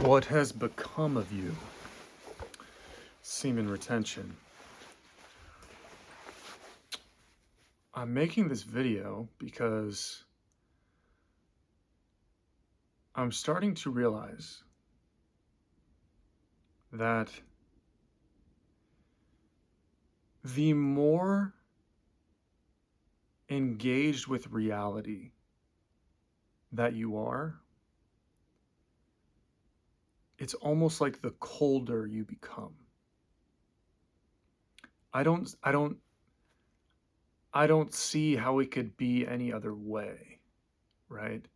What has become of you? Semen retention. I'm making this video because I'm starting to realize that the more engaged with reality that you are, it's almost like the colder you become. I don't see how it could be any other way, right?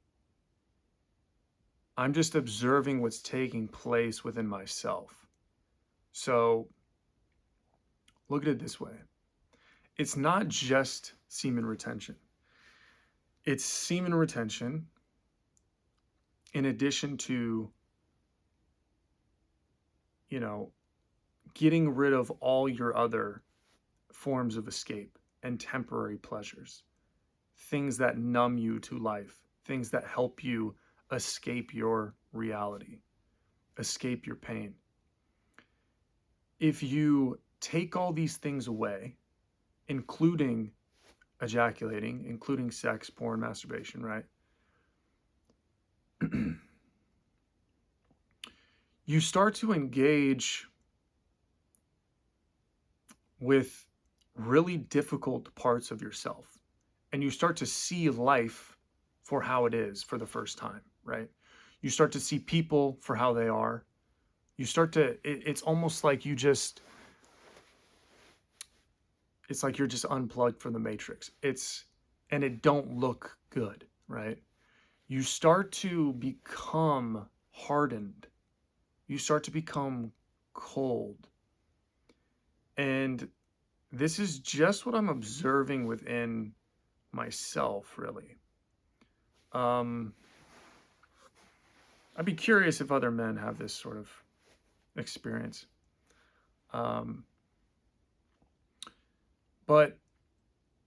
I'm just observing what's taking place within myself. So look at it this way. It's not just semen retention. It's semen retention in addition to, getting rid of all your other forms of escape and temporary pleasures, things that numb you to life, things that help you escape your reality, escape your pain. If you take all these things away, including ejaculating, including sex, porn, masturbation, right? You start to engage with really difficult parts of yourself, and you start to see life for how it is for the first time, right? You start to see people for how they are. You start to, it's almost like it's like you're just unplugged from the matrix. And it don't look good, right? You start to become hardened. You start to become cold. And this is just what I'm observing within myself, really. I'd be curious if other men have this sort of experience. And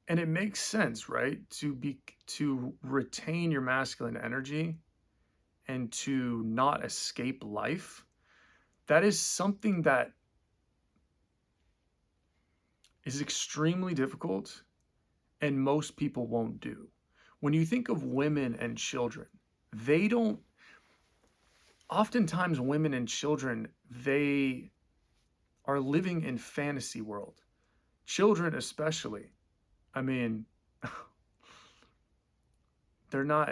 it makes sense, right? To retain your masculine energy and to not escape life. That is something that is extremely difficult and most people won't do. When you think of women and children, oftentimes women and children, they are living in fantasy world. Children especially. I mean, they're not,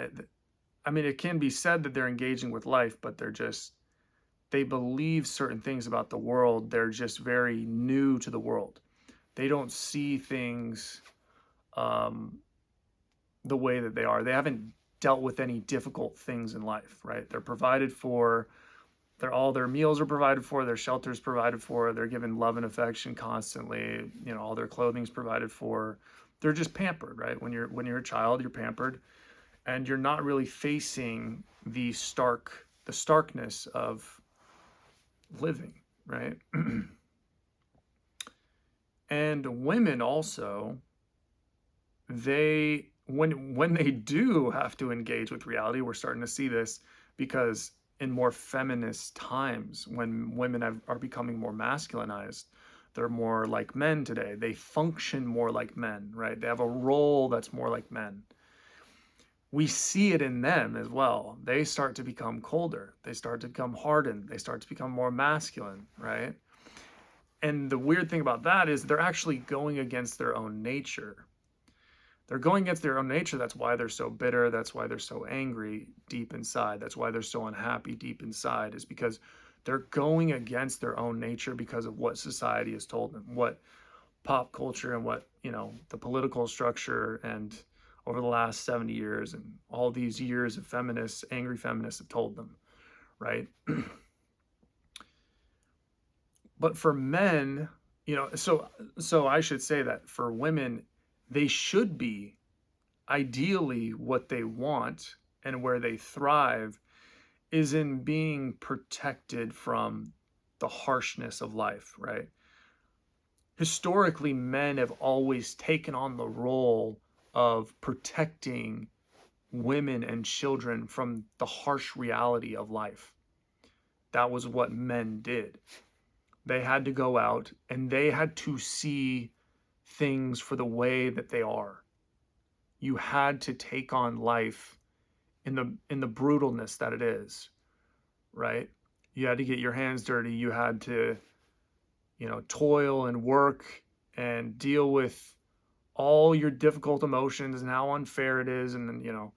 it can be said that they're engaging with life, but they believe certain things about the world. They're just very new to the world. They don't see things the way that they are. They haven't dealt with any difficult things in life, right? They're provided for. All their meals are provided for, their shelter's provided for, they're given love and affection constantly, all their clothing's provided for. They're just pampered, right? When you're a child, you're pampered, and you're not really facing the starkness of living, right? And women also, when they do have to engage with reality, we're starting to see this because in more feminist times, when women are becoming more masculinized, they're more like men today. They function more like men, right? They have a role that's more like men. We see it in them as well. They start to become colder. They start to become hardened. They start to become more masculine, right? And the weird thing about that is they're actually going against their own nature. They're going against their own nature. That's why they're so bitter. That's why they're so angry deep inside. That's why they're so unhappy deep inside, is because they're going against their own nature because of what society has told them, what pop culture and what, the political structure and over the last 70 years and all these years of angry feminists have told them, right? But for men, so I should say that for women, they should be ideally what they want and where they thrive is in being protected from the harshness of life, right? Historically, men have always taken on the role of protecting women and children from the harsh reality of life. That was what men did. They had to go out and they had to see things for the way that they are. You had to take on life in the brutalness that it is, right? You had to get your hands dirty. You had to, toil and work and deal with all your difficult emotions and how unfair it is, and then,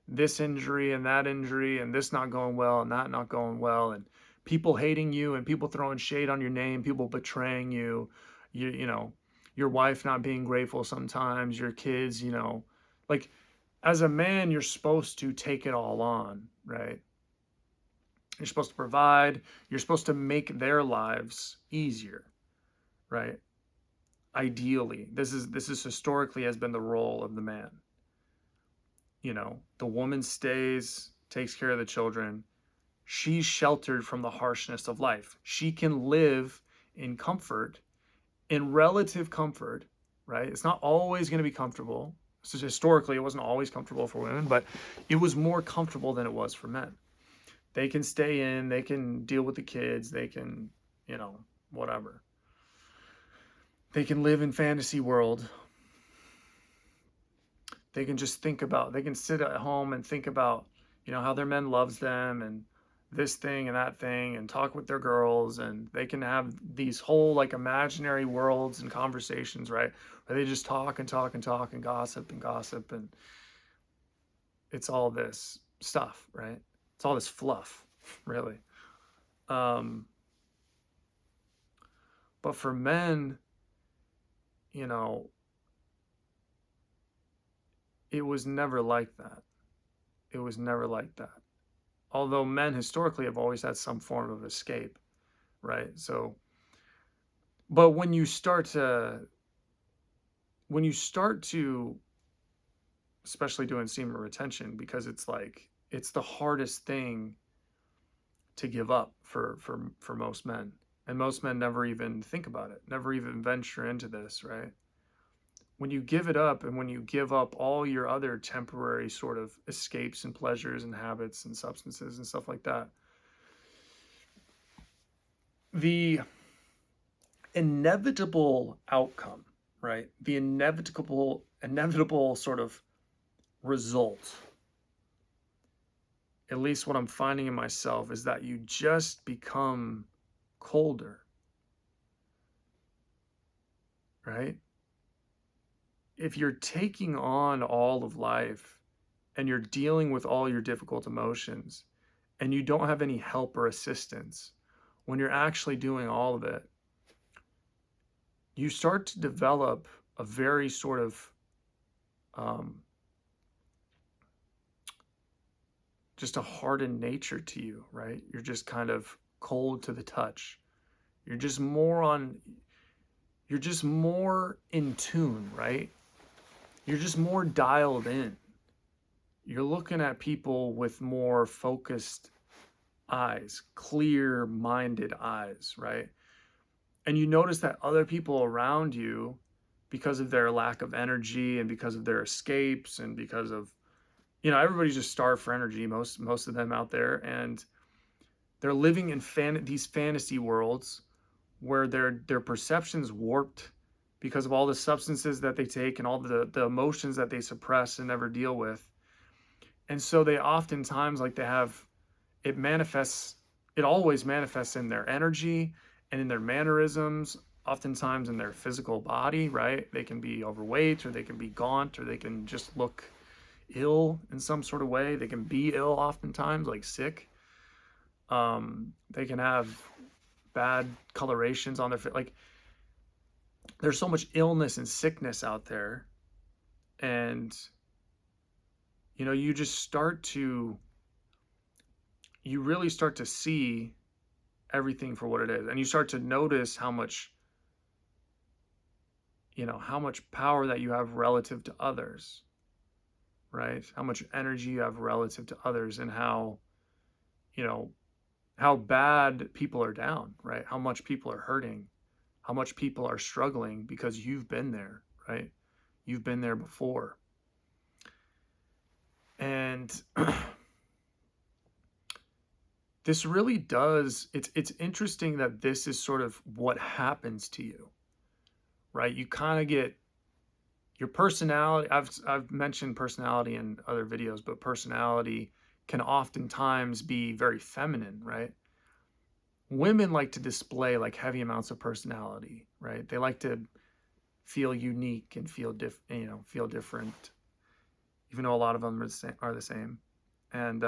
this injury and that injury and this not going well and that not going well, and people hating you and people throwing shade on your name, people betraying you, your wife not being grateful sometimes, your kids, like, as a man, you're supposed to take it all on, right? You're supposed to provide, you're supposed to make their lives easier, right? Ideally, this is historically has been the role of the man. The woman stays, takes care of the children. She's sheltered from the harshness of life. She can live in comfort, in relative comfort, right? It's not always going to be comfortable. So historically, it wasn't always comfortable for women, but it was more comfortable than it was for men. They can stay in, they can deal with the kids, they can, whatever. They can live in fantasy world. They can just they can sit at home and think about, how their men loves them and this thing and that thing, and talk with their girls, and they can have these whole like imaginary worlds and conversations, right? Where they just talk and talk and talk and gossip, and it's all this stuff, right? It's all this fluff, really. But for men, you know, it was never like that. It was never like that. Although men historically have always had some form of escape, right? So, but when you start to, especially doing semen retention, because it's the hardest thing to give up for most men, and most men never even think about it, never even venture into this, right? When you give it up, and when you give up all your other temporary sort of escapes and pleasures and habits and substances and stuff like that, the inevitable outcome, right? The inevitable sort of result, at least what I'm finding in myself, is that you just become colder, right? If you're taking on all of life and you're dealing with all your difficult emotions and you don't have any help or assistance, when you're actually doing all of it, you start to develop a very sort of just a hardened nature to you, right? You're just kind of cold to the touch. You're just more in tune, right? You're just more dialed in. You're looking at people with more focused eyes, clear-minded eyes, right? And you notice that other people around you, because of their lack of energy and because of their escapes and because of, everybody's just starved for energy, most of them out there, and they're living in these fantasy worlds where their perception's warped because of all the substances that they take and all the emotions that they suppress and never deal with. And so they oftentimes, like, it always manifests in their energy and in their mannerisms, oftentimes in their physical body, right? They can be overweight, or they can be gaunt, or they can just look ill in some sort of way. They can be ill oftentimes, like sick. They can have bad colorations on their face. Like, there's so much illness and sickness out there, and you really start to see everything for what it is, and you start to notice how much power that you have relative to others, right? How much energy you have relative to others, and how bad people are down, right? How much people are hurting, how much people are struggling, because you've been there, right? You've been there before. And this really does, it's interesting that this is sort of what happens to you, right? You kind of get your personality. I've mentioned personality in other videos, but personality can oftentimes be very feminine, right? Women like to display like heavy amounts of personality, right? They like to feel unique and feel different, even though a lot of them are the same. And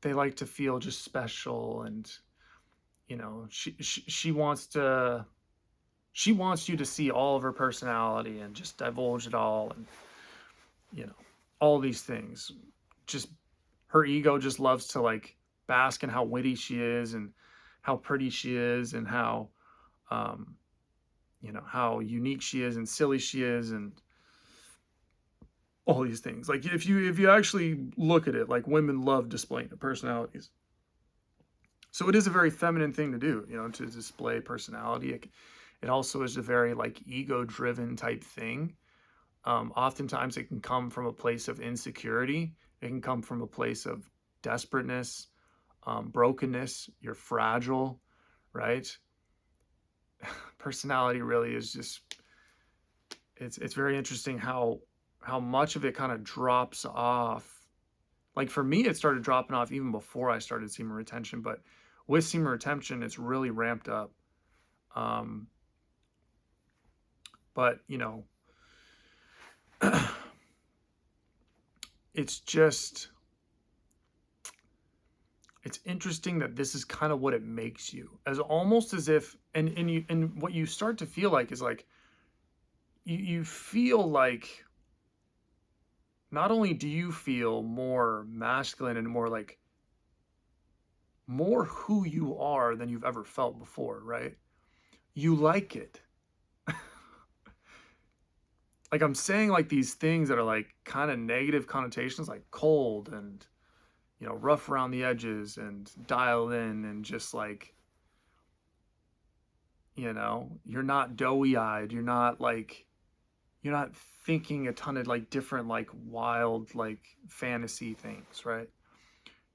they like to feel just special, and she wants you to see all of her personality and just divulge it all, and you know all these things. Just her ego just loves to like bask in how witty she is, and how pretty she is, and how um how unique she is and silly she is, and all these things. Like if you actually look at it, like women love displaying their personalities. So it is a very feminine thing to do, to display personality. It also is a very like ego driven type thing. Oftentimes it can come from a place of insecurity. It can come from a place of desperateness, brokenness. You're fragile, right? Personality really is just, it's very interesting how much of it kind of drops off. Like for me, it started dropping off even before I started semen retention, but with semen retention, it's really ramped up. Um, but it's just, it's interesting that this is kind of what it makes you, as almost as if, and what you start to feel like is like you feel like, not only do you feel more masculine and more like more who you are than you've ever felt before, right? You like it. Like I'm saying like these things that are like kind of negative connotations, like cold and rough around the edges and dialed in, and just like you're not doughy eyed, you're not thinking a ton of like different like wild like fantasy things, right?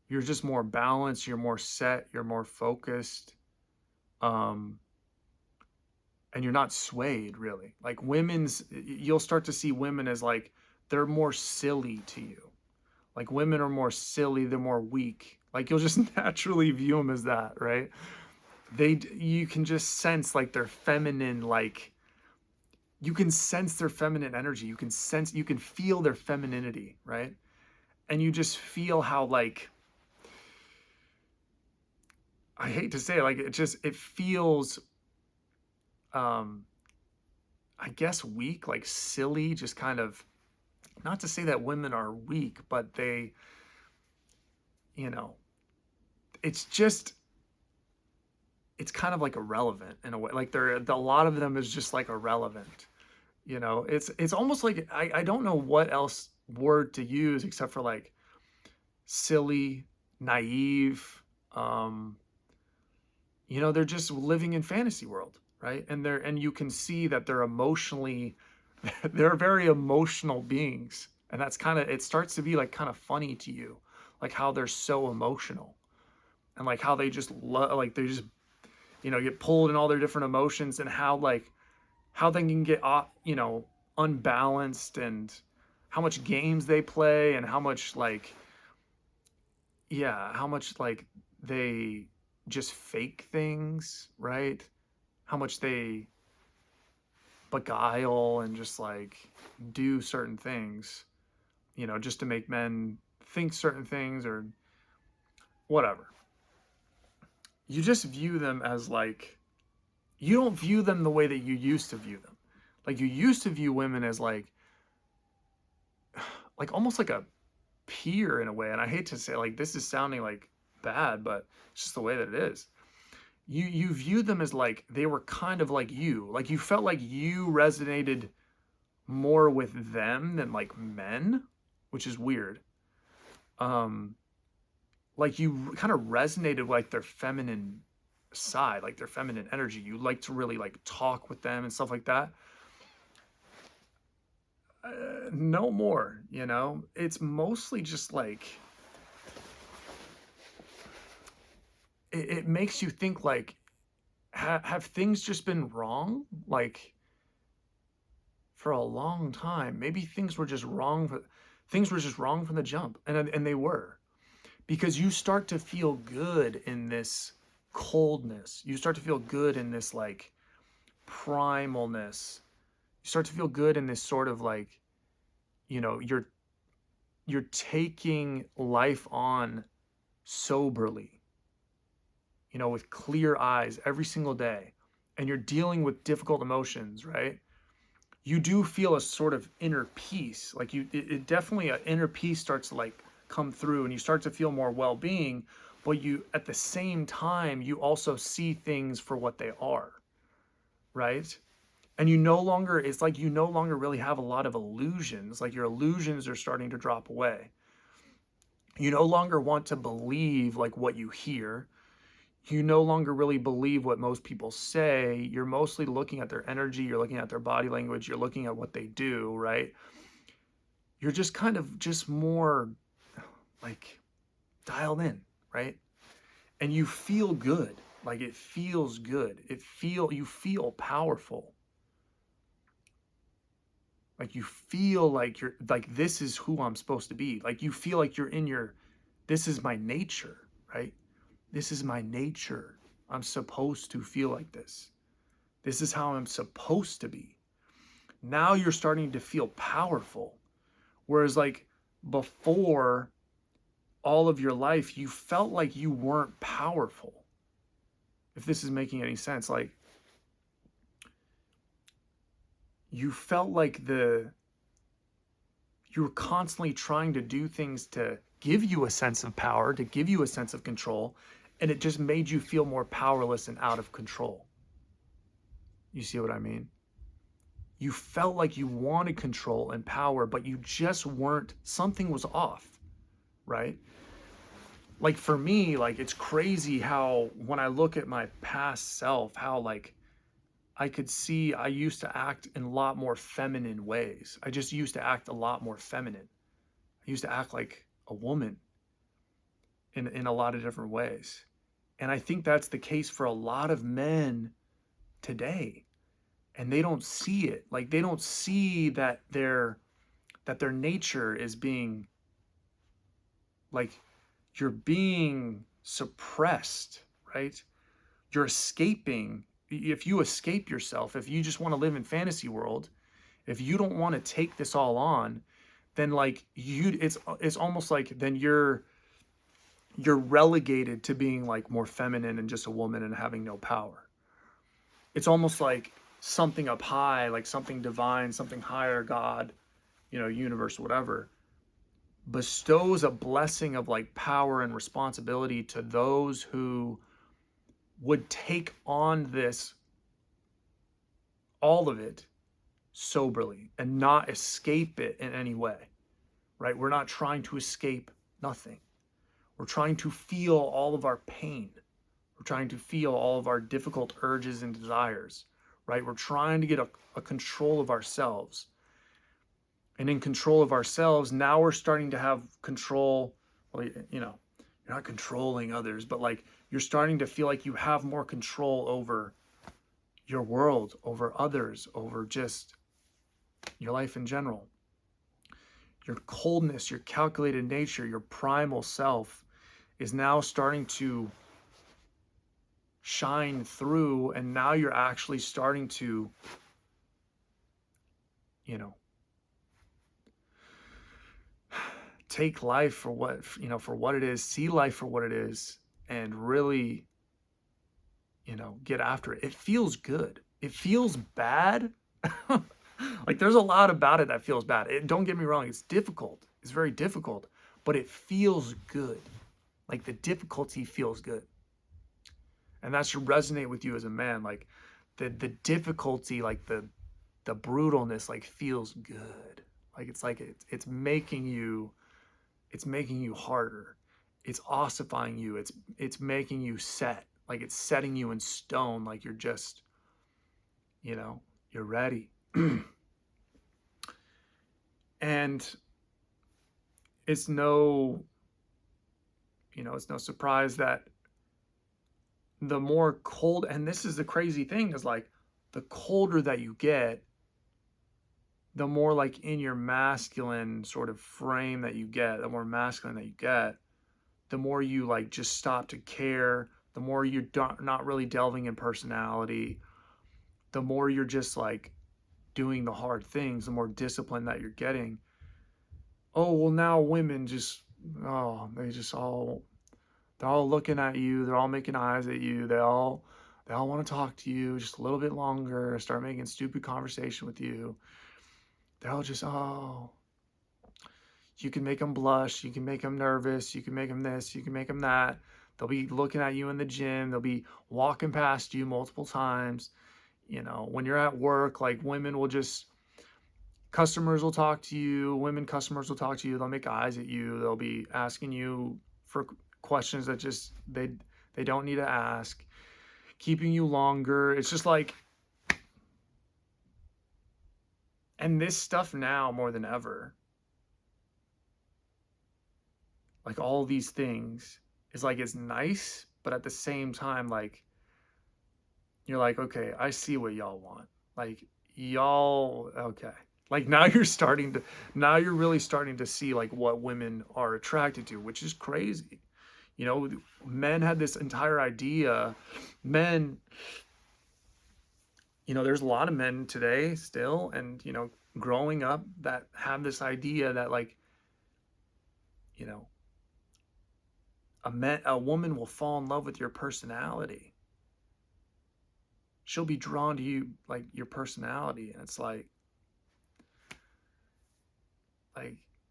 You're just more balanced, you're more set, you're more focused. um and you're not swayed really. Like you'll start to see women as like they're more silly to you. Like women are more silly, they're more weak. Like you'll just naturally view them as that, right? You can just sense like their feminine, like you can sense their feminine energy. You can feel their femininity, right? And you just feel how like, I hate to say it, like it feels um I guess weak, like silly, just kind of, not to say that women are weak, but they, you know, it's just, it's kind of like irrelevant in a way. Like a lot of them is just like irrelevant. It's almost like I don't know what else word to use except for like silly, naive. Um, they're just living in fantasy world, right? And you can see that they're emotionally, they're very emotional beings, and that's kind of, it starts to be like kind of funny to you, like how they're so emotional, and like how they just like they just get pulled in all their different emotions, and how they can get unbalanced, and how much games they play, and how much like, yeah, how much like they just fake things, right? How much they beguile and just like do certain things, just to make men think certain things or whatever. You just view them as like, you don't view them the way that you used to view them. Like you used to view women as like almost like a peer in a way. And I hate to say, like, this is sounding like bad, but it's just the way that it is. You viewed them as like they were kind of like you. Like you felt like you resonated more with them than like men, which is weird. Um, like you kind of resonated with like their feminine side, like their feminine energy. You like to really like talk with them and stuff like that. No more, It's mostly just like it makes you think like, have things just been wrong? Like for a long time, maybe things were just wrong from the jump, and they were, because you start to feel good in this coldness. You start to feel good in this like primalness. You start to feel good in this sort of like, you know, you're taking life on soberly, you know, with clear eyes every single day, and you're dealing with difficult emotions, right? You do feel a sort of inner peace. Like it definitely, an inner peace starts to like come through, and you start to feel more well-being, but you, at the same time, you also see things for what they are, right? And you no longer, it's like you no longer really have a lot of illusions. Like your illusions are starting to drop away. You no longer want to believe like what you hear. You no longer really believe what most people say. You're mostly looking at their energy, you're looking at their body language, you're looking at what they do, right? You're just kind of just more like dialed in, right? And you feel good. Like it feels good. You feel powerful. Like you feel like you're like, this is who I'm supposed to be. Like you feel like you're in your, this is my nature, right? This is my nature. I'm supposed to feel like this. This is how I'm supposed to be. Now you're starting to feel powerful. Whereas like before, all of your life, you felt like you weren't powerful. If this is making any sense, like you felt like you were constantly trying to do things to give you a sense of power, to give you a sense of control, and it just made you feel more powerless and out of control. You see what I mean? You felt like you wanted control and power, but you just weren't, something was off, right? Like for me, like it's crazy how when I look at my past self, how like I could see I used to act in a lot more feminine ways. I just used to act a lot more feminine. I used to act like a woman in a lot of different ways. And I think that's the case for a lot of men today. And they don't see it. Like they don't see that their nature is being like, you're being suppressed, right? You're escaping. If you escape yourself, if you just want to live in fantasy world, if you don't want to take this all on, then like it's almost like then you're relegated to being like more feminine and just a woman and having no power. It's almost like something up high, like something divine, something higher, God, you know, universe, whatever, bestows a blessing of like power and responsibility to those who would take on this, all of it, soberly and not escape it in any way, right? We're not trying to escape nothing. We're trying to feel all of our pain. We're trying to feel all of our difficult urges and desires, right? We're trying to get a control of ourselves. And in control of ourselves, now we're starting to have control. Well, you know, you're not controlling others, but like you're starting to feel like you have more control over your world, over others, over just your life in general. Your coldness, your calculated nature, your primal self is now starting to shine through, and now you're actually starting to, you know, take life for what, you know, for what it is, see life for what it is, and really, you know, get after it. It feels good. It feels bad. Like there's a lot about it that feels bad. Don't get me wrong, it's difficult. It's very difficult, but it feels good. Like the difficulty feels good. And that should resonate with you as a man. Like the difficulty, like the brutalness, like feels good. Like it's making you harder. It's ossifying you. It's making you set. Like it's setting you in stone. Like you're just, you know, you're ready. And it's no, you know, it's no surprise that the more cold, and this is the crazy thing, is like the colder that you get, the more like in your masculine sort of frame that you get, the more masculine that you get, the more you like just stop to care, the more you're not really delving in personality, the more you're just like doing the hard things, the more discipline that you're getting. Oh, well, now women just, oh, they're all looking at you, they're all making eyes at you, they all want to talk to you just a little bit longer, start making stupid conversation with you. They're all just, oh, you can make them blush, you can make them nervous, you can make them this, you can make them that. They'll be looking at you in the gym, they'll be walking past you multiple times. You know, when you're at work, like women will just, customers will talk to you, women customers will talk to you, they'll make eyes at you, they'll be asking you for questions that just they don't need to ask, keeping you longer. It's just like, and this stuff now more than ever, like all these things is like, it's nice, but at the same time, like you're like, okay, I see what y'all want. Like y'all, okay. Like now now you're really starting to see like what women are attracted to, which is crazy. You know, men had this entire idea. Men, you know, there's a lot of men today still, and, you know, growing up that have this idea that like, you know, a woman will fall in love with your personality. She'll be drawn to you like your personality. And it's like,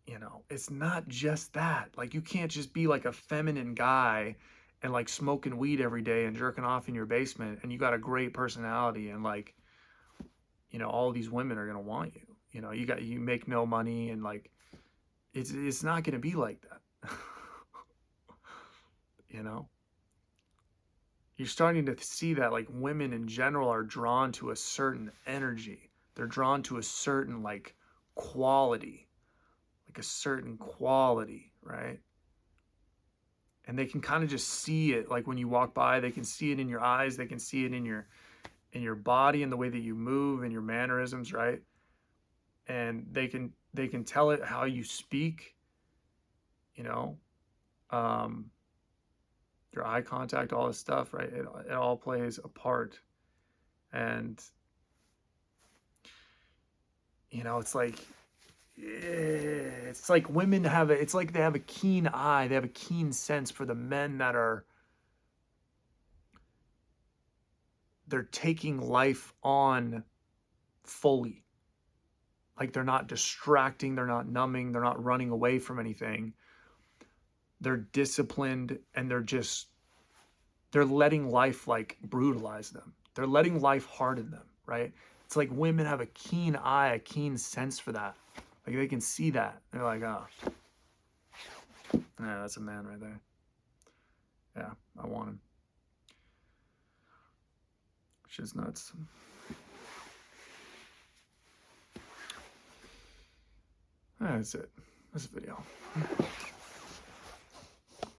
you know, it's not just that. Like you can't just be like a feminine guy and like smoking weed every day and jerking off in your basement and you got a great personality and like, you know, all these women are gonna want you. You know, you make no money and like it's not gonna be like that. You know? You're starting to see that like women in general are drawn to a certain energy. They're drawn to a certain like quality, like a certain quality, right? And they can kind of just see it like when you walk by, they can see it in your eyes, they can see it in your body and the way that you move and your mannerisms, right? And they can tell it how you speak, you know, um, your eye contact, all this stuff, right? It all plays a part. And, you know, it's like women have it's like they have a keen eye, they have a keen sense for the men that are, they're taking life on fully. Like they're not distracting, they're not numbing, they're not running away from anything. They're disciplined and they're letting life like brutalize them. They're letting life harden them, right? It's like women have a keen eye, a keen sense for that. Like they can see that. They're like, oh, yeah, that's a man right there. Yeah, I want him. Shit's nuts. That's it. That's a video.